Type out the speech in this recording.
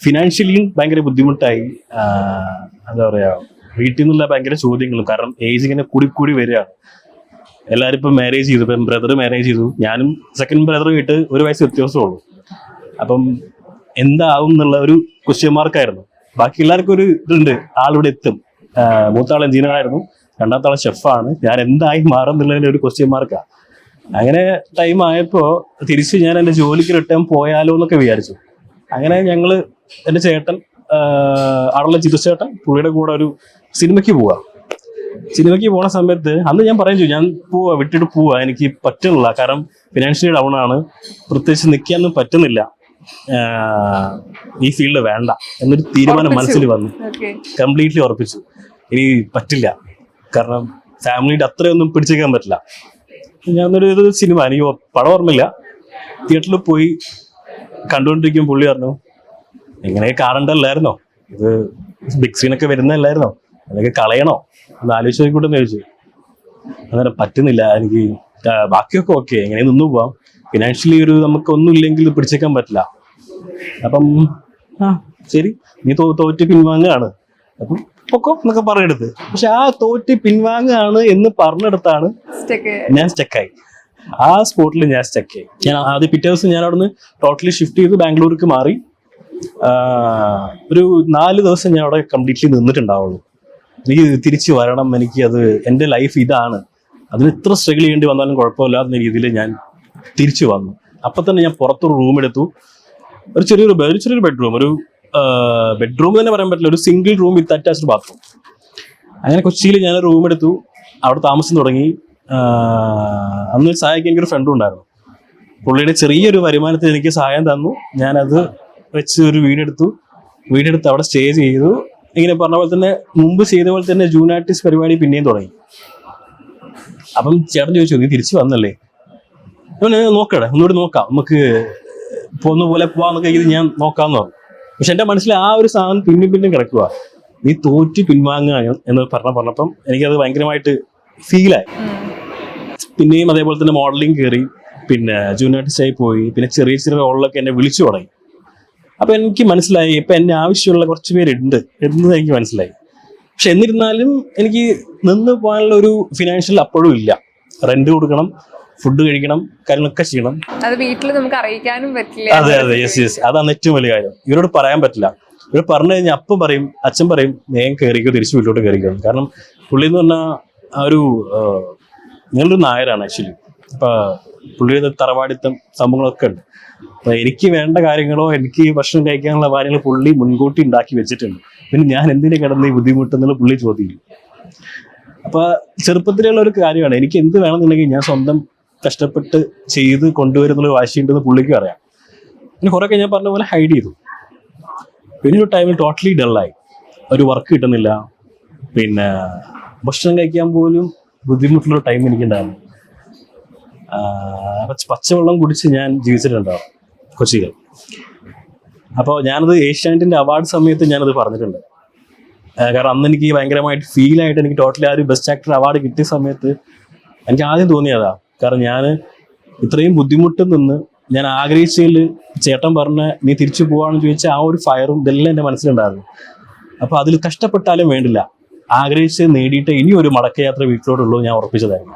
ഫിനാൻഷ്യലിയും ഭയങ്കര ബുദ്ധിമുട്ടായി. എന്താ പറയാ, വീട്ടിൽ നിന്നുള്ള ഭയങ്കര ചോദ്യങ്ങളും, കാരണം ഏജ് ഇങ്ങനെ കൂടി വരികയാണ്. എല്ലാവരും ഇപ്പം മാരേജ് ചെയ്തു. ഇപ്പം ബ്രദർ മാരേജ് ചെയ്തു, ഞാനും സെക്കൻഡ് ബ്രദറും ആയിട്ട് 1 വയസ്സ് വ്യത്യാസമുള്ളൂ. അപ്പം എന്താവും എന്നുള്ള ഒരു ക്വസ്റ്റ്യൻ മാർക്കായിരുന്നു. ബാക്കി എല്ലാവർക്കും ഒരു ഇതുണ്ട്, ആളിവിടെ എത്തും. മൂത്താൾ എഞ്ചിനീയർ ആയിരുന്നു, രണ്ടാമത്തെ ആൾ ഷെഫാണ്. ഞാൻ എന്തായി മാറും എന്നുള്ളതിന്റെ ഒരു ക്വസ്റ്റ്യൻ മാർക്കാണ്. അങ്ങനെ ടൈം ആയപ്പോൾ തിരിച്ച് ഞാൻ എൻ്റെ ജോലിക്ക് റിട്ടേൺ പോയാലോ എന്നൊക്കെ വിചാരിച്ചു. അങ്ങനെ എൻ്റെ ചേട്ടൻ, അവിടെയുള്ള ചിതുചേട്ടൻ, പുള്ളിയുടെ കൂടെ ഒരു സിനിമയ്ക്ക് പോണ സമയത്ത് അന്ന് ഞാൻ പറയും ചെയ്യും, ഞാൻ വിട്ടിട്ട് പോവാ, എനിക്ക് പറ്റുന്നില്ല, കാരണം ഫിനാൻഷ്യലി ഡൗൺ ആണ്, പ്രത്യേകിച്ച് നിൽക്കാനൊന്നും പറ്റുന്നില്ല, ഈ ഫീൽഡ് വേണ്ട എന്നൊരു തീരുമാനം മനസ്സിൽ വന്നു. കംപ്ലീറ്റ്ലി ഉറപ്പിച്ചു, ഇനി പറ്റില്ല, കാരണം ഫാമിലിയുടെ അത്രയൊന്നും പിടിച്ചേക്കാൻ പറ്റില്ല. ഞാനൊരു സിനിമ, എനിക്ക് പടം ഓർമ്മയില്ല, തിയേറ്ററിൽ പോയി കണ്ടുകൊണ്ടിരിക്കും. പുള്ളി പറഞ്ഞു, എങ്ങനെ കാണണ്ടല്ലായിരുന്നോ, ഇത് ബിഗ് സ്ക്രീനൊക്കെ വരുന്നതല്ലായിരുന്നോ, അതൊക്കെ കളയണോ എന്ന് ആലോചിച്ച് നോക്കിക്കൂട്ടെന്ന് ചോദിച്ചു. അങ്ങനെ പറ്റുന്നില്ല എനിക്ക്, ബാക്കിയൊക്കെ ഓക്കെ, എങ്ങനെ നിന്ന് പോവാം, ഫിനാൻഷ്യലി നമുക്കൊന്നും ഇല്ലെങ്കിൽ പിടിച്ചേക്കാൻ പറ്റില്ല. അപ്പം ശരി, നീ തോറ്റ് പിൻവാങ്ങുകയാണ്, അപ്പം പൊക്കോ എന്നൊക്കെ പറഞ്ഞെടുത്ത്. പക്ഷെ ആ തോറ്റ് പിൻവാങ്ങുകയാണ് എന്ന് പറഞ്ഞെടുത്താണ് ഞാൻ സ്റ്റക്കായി. ആ സ്പോട്ടിൽ ഞാൻ സ്റ്റക്കായി. ഞാൻ ആദ്യം പിറ്റേ ദിവസം ഞാൻ അവിടുന്ന് ടോട്ടലി ഷിഫ്റ്റ് ചെയ്ത് ബാംഗ്ലൂർക്ക് മാറി. ഒരു 4 ദിവസം ഞാൻ അവിടെ കംപ്ലീറ്റ്ലി നിന്നിട്ടുണ്ടാവുള്ളൂ. എനിക്ക് തിരിച്ചു വരണം, എനിക്ക് അത് എൻ്റെ ലൈഫ് ഇതാണ്, അതിന് ഇത്ര സ്ട്രഗിൾ ചെയ്യേണ്ടി വന്നാലും കുഴപ്പമില്ലാത്ത രീതിയിൽ ഞാൻ തിരിച്ചു വന്നു. അപ്പം തന്നെ ഞാൻ പുറത്തൊരു റൂം എടുത്തു, ഒരു ചെറിയൊരു ബെഡ്റൂം, ഒരു ബെഡ്റൂം തന്നെ പറയാൻ പറ്റില്ല, ഒരു single room with attached bathroom. അങ്ങനെ കൊച്ചിയിൽ ഞാൻ റൂം എടുത്തു, അവിടെ താമസം തുടങ്ങി. അന്ന് സഹായിക്കാൻ എനിക്കൊരു ഫ്രണ്ടും ഉണ്ടായിരുന്നു. പുള്ളിയുടെ ചെറിയൊരു വരുമാനത്തിൽ എനിക്ക് സഹായം തന്നു. ഞാനത് വെച്ച് ഒരു വീടെടുത്ത് അവിടെ സ്റ്റേ ചെയ്തു. ഇങ്ങനെ പറഞ്ഞ പോലെ തന്നെ മുമ്പ് ചെയ്ത പോലെ തന്നെ ജൂൺ ആർട്ടിസ്റ്റ് പരിപാടി പിന്നെയും തുടങ്ങി. അപ്പം ചേട്ടൻ ചോദിച്ചു, നീ തിരിച്ചു വന്നല്ലേ, നോക്കട്ടെ, ഒന്നുകൂടി നോക്കാം, നമുക്ക് പോകുന്ന പോലെ പോവാന്നൊക്കെ ഇത് ഞാൻ നോക്കാമെന്ന് പറഞ്ഞു. പക്ഷെ എൻ്റെ മനസ്സിൽ ആ ഒരു സാധനം പിന്നെയും കിടക്കുക, നീ തോറ്റ് പിൻവാങ്ങുക എന്ന് പറഞ്ഞപ്പം എനിക്കത് ഭയങ്കരമായിട്ട് ഫീലായി. പിന്നെയും അതേപോലെ തന്നെ മോഡലിംഗ് കയറി, പിന്നെ ജൂനിയർ ആർട്ടിസ്റ്റായി പോയി, പിന്നെ ചെറിയ റോളിലൊക്കെ എന്നെ വിളിച്ചു തുടങ്ങി. അപ്പൊ എനിക്ക് മനസ്സിലായി, ഇപ്പൊ എന്നെ ആവശ്യമുള്ള കുറച്ച് പേരുണ്ട് എന്ന് എനിക്ക് മനസ്സിലായി. പക്ഷെ എന്നിരുന്നാലും എനിക്ക് നിന്ന് പോകാനുള്ള ഒരു ഫിനാൻഷ്യൽ അപ്പോഴും ഇല്ല. റെന്റ് കൊടുക്കണം, ഫുഡ് കഴിക്കണം, കാര്യങ്ങളൊക്കെ ചെയ്യണം. അത് വീട്ടിൽ നമുക്ക് അറിയിക്കാനും പറ്റില്ല. അതെ, യെസ്, അതാണ് ഏറ്റവും വലിയ കാര്യം. ഇവരോട് പറയാൻ പറ്റില്ല. ഇവർ പറഞ്ഞു കഴിഞ്ഞാൽ അപ്പം പറയും, അച്ഛൻ പറയും, നേരം കയറിക്കോ, തിരിച്ചു വീട്ടിലോട്ട് കയറിക്കോ. കാരണം പുള്ളി എന്ന് പറഞ്ഞാൽ ആ ഒരു നിങ്ങളൊരു നായരാണ് ആക്ച്വലി. അപ്പൊ പുള്ളിയുടെ തറവാടിത്തം സംഭവങ്ങളൊക്കെ ഉണ്ട്. അപ്പൊ എനിക്ക് വേണ്ട കാര്യങ്ങളോ എനിക്ക് ഭക്ഷണം കഴിക്കാനുള്ള കാര്യങ്ങൾ പുള്ളി മുൻകൂട്ടി ഉണ്ടാക്കി വെച്ചിട്ടുണ്ട്. പിന്നെ ഞാൻ എന്തിനു കിടന്ന് ഈ ബുദ്ധിമുട്ടെന്നുള്ള പുള്ളി ചോദിക്കും. അപ്പൊ ചെറുപ്പത്തിലുള്ള ഒരു കാര്യമാണ്, എനിക്ക് എന്ത് വേണമെന്നുണ്ടെങ്കിൽ ഞാൻ സ്വന്തം കഷ്ടപ്പെട്ട് ചെയ്ത് കൊണ്ടുവരുന്നുള്ള വാശിയുണ്ടെന്ന് പുള്ളിക്കും അറിയാം. പിന്നെ കുറേയൊക്കെ ഞാൻ പറഞ്ഞ പോലെ ഹൈഡ് ചെയ്തു. പിന്നെ ഒരു ടൈമിൽ ടോട്ടലി ഡള്ളായി, ഒരു വർക്ക് കിട്ടുന്നില്ല, പിന്നെ ഭക്ഷണം കഴിക്കാൻ പോലും ബുദ്ധിമുട്ടുള്ള ടൈം എനിക്കുണ്ടായിരുന്നു. പച്ചവെള്ളം കുടിച്ച് ഞാൻ ജീവിച്ചിട്ടുണ്ടാവും കൊച്ചിയിൽ. അപ്പോൾ ഞാനത് ഏഷ്യാനെറ്റിൻ്റെ അവാർഡ് സമയത്ത് ഞാനത് പറഞ്ഞിട്ടുണ്ട്. കാരണം അന്ന് എനിക്ക് ഭയങ്കരമായിട്ട് ഫീലായിട്ട് എനിക്ക് ടോട്ടലി ആ ഒരു ബെസ്റ്റ് ആക്ടർ അവാർഡ് കിട്ടിയ സമയത്ത് എനിക്ക് ആദ്യം തോന്നിയതാ. കാരണം ഞാൻ ഇത്രയും ബുദ്ധിമുട്ടിൽ നിന്ന് ഞാൻ ആഗ്രഹിച്ചതിൽ ചേട്ടൻ പറഞ്ഞ നീ തിരിച്ചു പോവാണെന്ന് ചോദിച്ചാൽ ആ ഒരു ഫയറും ഇതെല്ലാം എൻ്റെ മനസ്സിലുണ്ടായിരുന്നു. അപ്പോൾ അതിൽ കഷ്ടപ്പെട്ടാലും വേണ്ടില്ല, ആഗ്രഹിച്ച് നേടിയിട്ട് ഇനി ഒരു മടക്കയാത്ര വീട്ടിലോട്ടുള്ളൂ ഞാൻ ഉറപ്പിച്ചതായിരുന്നു.